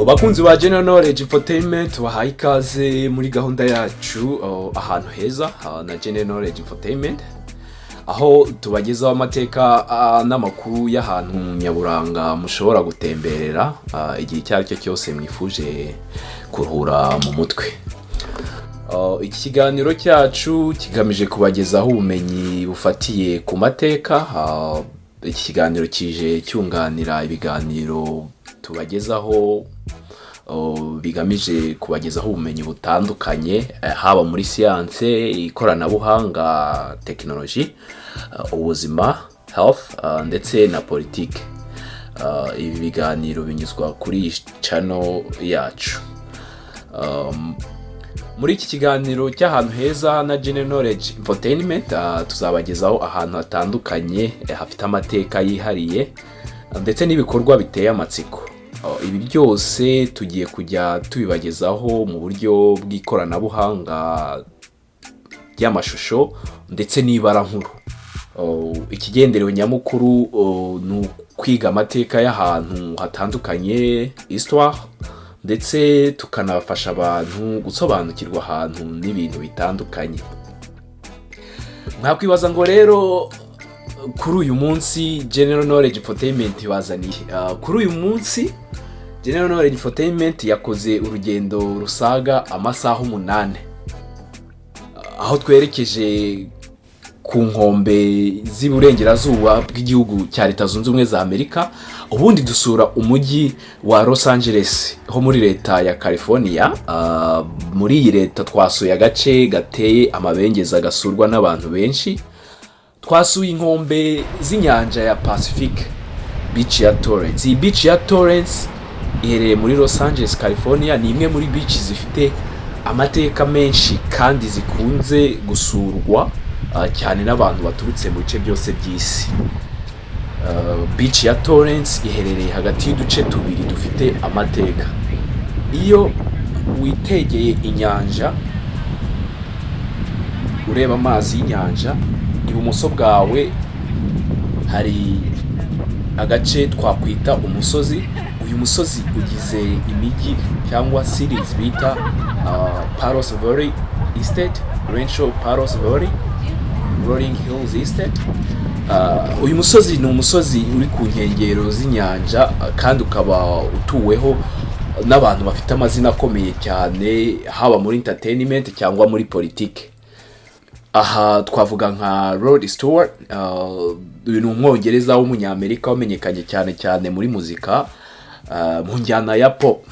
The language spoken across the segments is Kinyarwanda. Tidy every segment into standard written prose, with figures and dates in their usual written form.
Bakunzi ba General Knowledge Infotainment Tubahaye ikaze muri gahunda yacu ahantu heza na General Knowledge Infotainment, aho tubagezaho amateka n'amakuru y'ahantu nyaburanga mushobora gutemberera igihe cyaricyo cyose mwifuje kuruhura mu mutwe. Iki kiganiro cyacu kigamije kubagezaho ubumenyi bufatiye ku mateka. Iki kiganiro kije cyunganira ibiganiro tubagezaho bigamije kubagezaho ubumenyi butandukanye, haba muri siyanse, ikoranabuhanga, technology, ubuzima, health, ndetse na politike. Ibi biganiro binyuzwa kuri channel yacu. Muri iki kiganiro cy'ahantu heza na General Knowledge Infotainment tuzabagezaho ahantu hatandukanye hafite amateka yihariye ndetse n'ibikorwa biteye amatsiko. Ibi byose tugiye kujya tubibagezaho mu buryo bw'ikoranabuhanga ry'amashusho ndetse n'ibara nkuru. Ikigenderewe nyamukuru ni kwiga amateka y'ahantu hatandukanye, histoire, ndetse tukanafasha abantu gusobanukirwa ahantu n'ibintu bitandukanye. Mwakwibaza ngo rero kuri uyu munsi General Knowledge Infotainment bazaniye. Kuri uyu munsi General Knowledge Infotainment yakoze urugendo rusaga amasaha 8, aho twerekeje ku nkombe z'iburengerazuba bw'igihugu cya Leta Zunze Ubumwe za Amerika, ubundi dusura umujyi wa Los Angeles ho muri leta ya California. Muri iyi leta twasuye agace gateye amabengeza gasurwa n'abantu benshi. Twasuye inkombe z'inyanja ya Pacific, beach ya Torrance. Iyi beach ya Torrance iherereye muri Los Angeles, California. Ni imwe muri beach zifite amateka menshi kandi zikunze gusurwa cyane n'abantu baturutse mu bice byose by'isi. Beach ya Torrance iherereye hagati y'uduce tubiri dufite amateka. Iyo witegeye inyanja ureba amazi y'inyanja, ibumoso bwawe hari agace twakwita umusozi. Uyu musozi ugize imijyi cyangwa cities bita Palos Valley Estate, Rancho Palos Valley, Rolling Hills Estate. Uyu musozi ni umusozi uri ku nkengero z'inyanja kandi ukaba utuweho n'abantu bafite amazina akomeye cyane, haba muri entertainment cyangwa muri politike. Aha twavuga nka Rod Stewart, uyu ni umwongereza w'umunyamerika wamenyekanye cyane muri muzika mu njyana ya pop.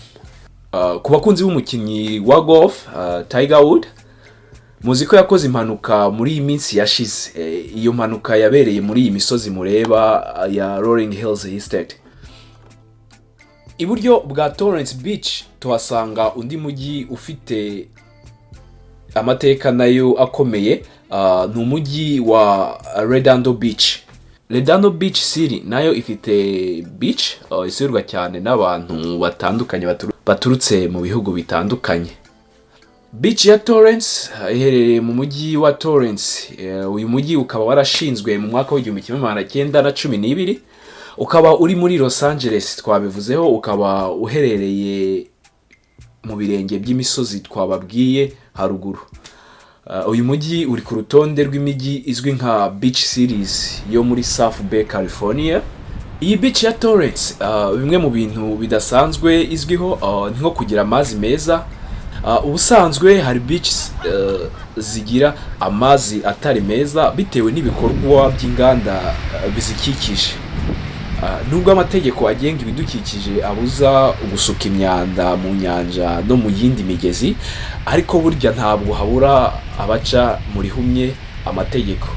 Ku bakunzi b'umukinnyi wa golf Tiger Woods, muzi ko yakoze impanuka muri iyi minsi yashize. Iyo mpanuka yabereye muri iyi misozi mureba ya Rolling Hills Estate. Iburyo bwa Torrance Beach tuhasanga undi mujyi ufite amateka nayo akomeye, ni umujyi wa Redondo Beach. Redondo Beach City nayo ifite beach isurwa cyane n'abantu batandukanye baturutse mu bihugu bitandukanye. Beach ya Torrance iherereye mu mujyi wa Torrance. Uyu mujyi ukaba warashinzwe mu mwaka w'1912, ukaba uri muri Los Angeles twabivuzeho, ukaba uherereye mu birenge by'imisozi twababwiye haruguru. Uyu mujyi uri ku rutonde rw'imijyi izwi nka Beach Cities yo muri South Bay, California. Iyi beach ya Torrance bimwe mu bintu bidasanzwe izwiho ni nko kugira amazi meza. Ubusanzwe hari beaches zigira amazi atari meza bitewe n'ibikorwa by'inganda bizikikije. Nubwo amategeko agenga ibidukikije abuza gusuka imyanda mu nyanja no mu yindi migezi, ariko burya ntabwo habura abaca muri humye amategeko.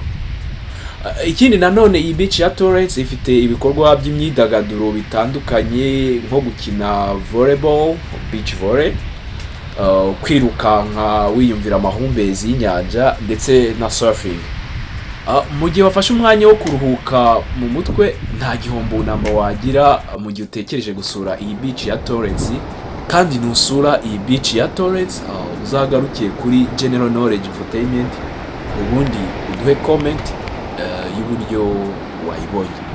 Ikindi nanone iyi beach ya Torrance ifite ibikorwa by'imyidagaduro bitandukanye nko gukina volleyball, beach volley, kwirukanka wiyumvira amahumbezi y'inyanja, ndetse na surfing. Mu gihe wafashe umwanya wo kuruhuka mu mutwe, nta gihombo namba wagira mu gihe utekereje gusura iyi beach ya Torrance. Kandi nusura iyi beach ya Torrance uzagarukiye kuri General Knowledge Infotainment, ubundi uduhe comment y'uburyo wayibonye.